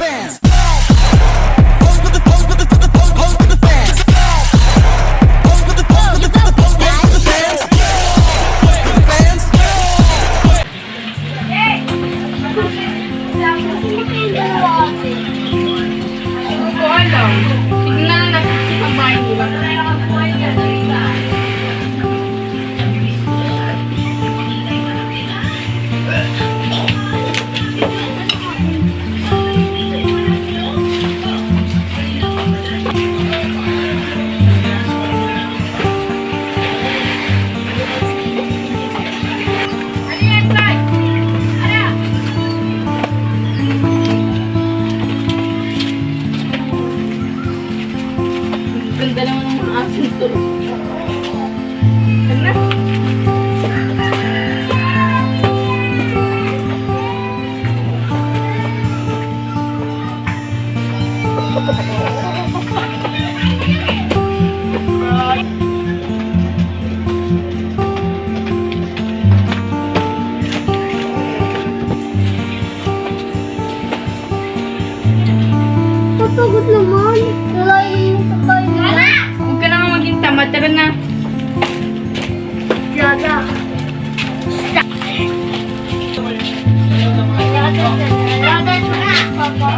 fans. Pose for the fans. Pose for the fans. Pose for the fans. Hindi ko alam. Tignan na natin sa bahay nila. Ganda naman ng mga asin to. Ganda. Pagod naman. Wala yung tatay na. Huwag ka na nga maging tamad. Tara na. Yada. Yada na. Papa.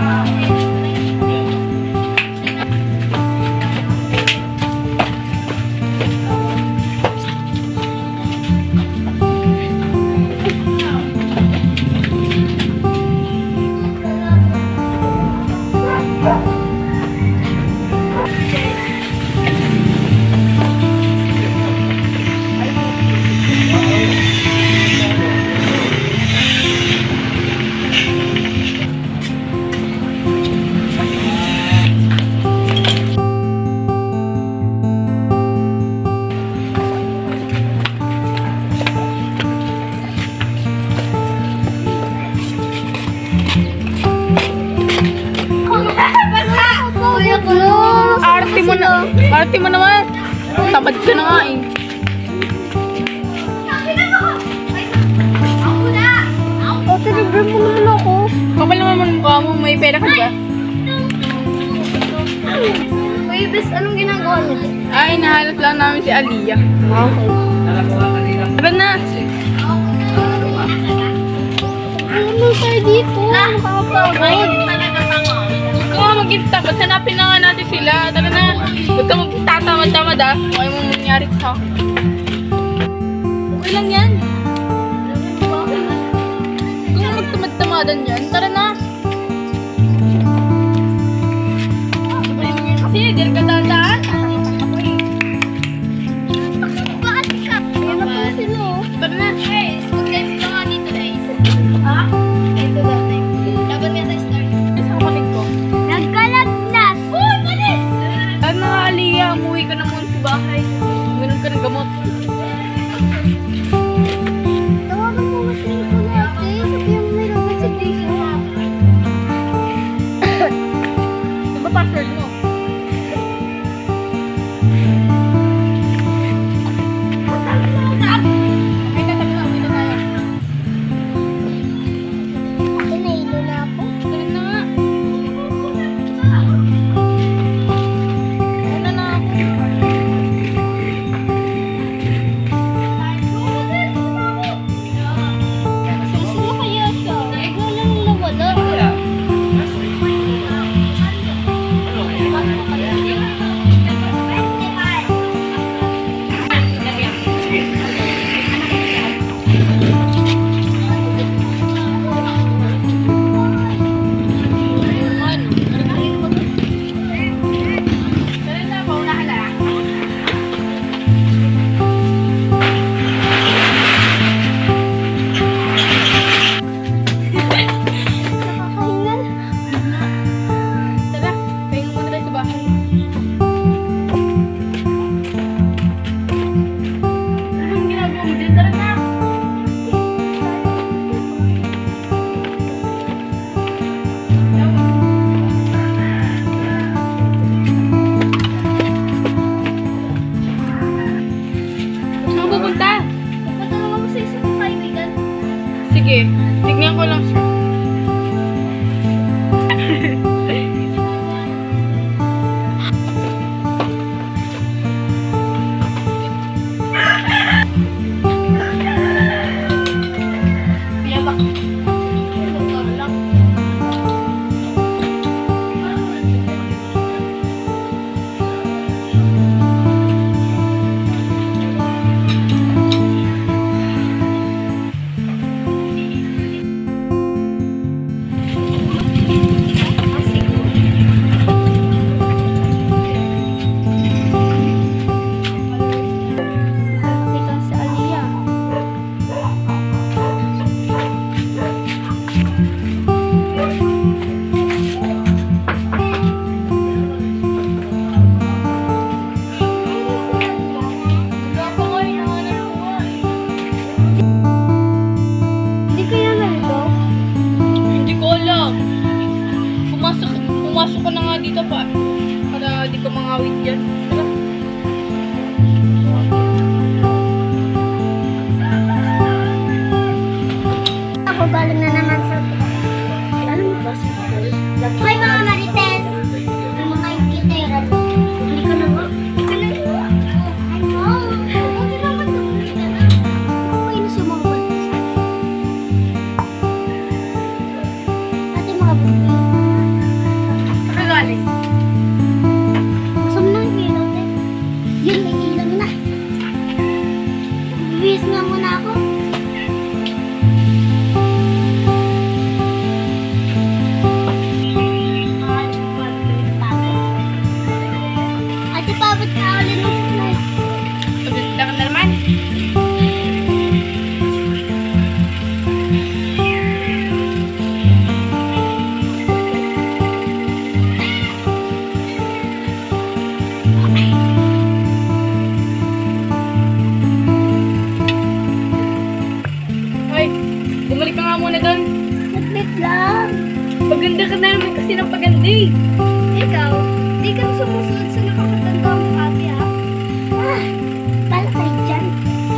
Kuya ko. Arte mo na. Arte mo naman. Tamad ka na nga eh. Ate, libre mo naman ako. Kapal naman ang mukha mo. May pera ka ba? Kuya Bes, anong ginagawa niyo? Ay, nahalap lang namin si Aliyah. Okay. Tara na. Ano tayo dito? Nakakapagod. Huwag ka nga maging tamad. Hanapin na nga natin sila. Tara na. Huwag ka magtatamad-tamad ah. Okay mo mangyari sa akin. Okay lang yan. Huwag ka magtamad-tamadan yan. Tara na. Kasi, di ka dahan-dahan. Ayan na po sila. Tara na. Ito dati. Laban nga tayo start. Sa kapatid ko. Nagkalagnas! Uy, malis! Tara na, Aliyah. Umuwi ka na muna sa bahay. Uminom ka ng gamot. Tawagan mo kasi ito natin. Sabihin mo may resignation. Pumasok ka na nga dito pa. Para di ka mangawit dyan. Tara. Ako galing na naman sa... Ano mo ba sa school? Hoy mga marites! Yung mga ikitera. Hindi ka na nga. Ano? Hindi naman tumuli ka na. Okay na siya mga marites. Ate mga buti. Saan ka galing? Gusto mo na yung ilaw, te? Yun, may ilaw na. Bibis nga muna ako. Ate, pabot ka ulit ng sunay. Paganda ka na naman. Hoy, bumalik ka nga muna doon. Saglit lang. Paganda ka na naman kasi ng paganda eh. Ikaw, di ka sumusunod sa nakakatanda mo, ate, ha? Pala kayo dyan.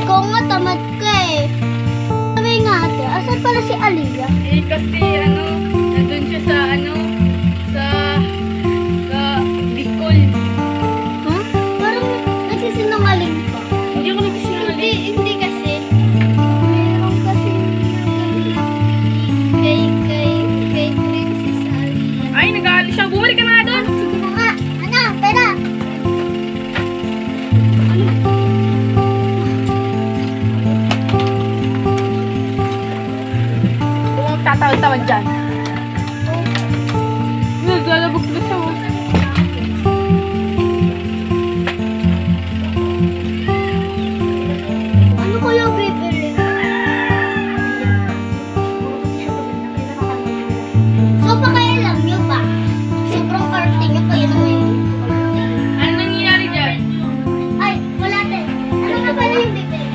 Ikaw nga, tamad ka eh. Sabi nga, ate, asan pala si Aliyah? Eh kasi nandun siya sa sa Bicol. Ha? Parang nagsisinungaling ka. Hindi ako nagsisinungaling. Hindi kasi. Meron kasi kay Princess Aliyah. Ay, nag-aalis siya. Bumalik ka na nga doon. Sige na nga. Ano? Pera! Kung magtatawad-tawad dyan. Naglalabog na siya. Oh. Ano kaya bibili? So, pakailan nyo ba? Sobrang arte nyo kaya naman yun. Ano nangyayari dyan? Ay, wala din. Ano nga pala yung bibili?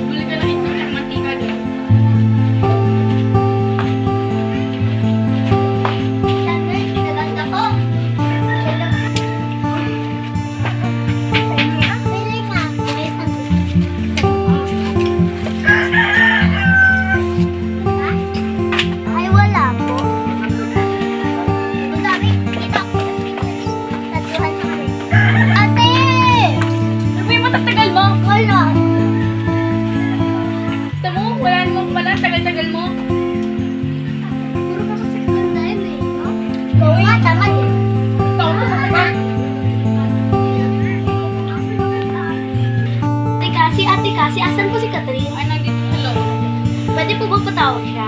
Bumalik ka na ito ng mantika doon. Sabi, naganda ko. Bili nga. Ay, sabi. Ay, wala po. Madami, kita ko. Tatuhan sa kami. Ate! Ano ba yung matatagal mo? Wala. Gusto mo? Wala naman pala. Tagal-tagal mo. Puro ka kasi ganda yun eh, no? Oo nga, tama din. Ikaw mo sa ba? Ate Kasi, asan po si Catherine? Ay, nandito sa loob. Pwede po ba patawag siya?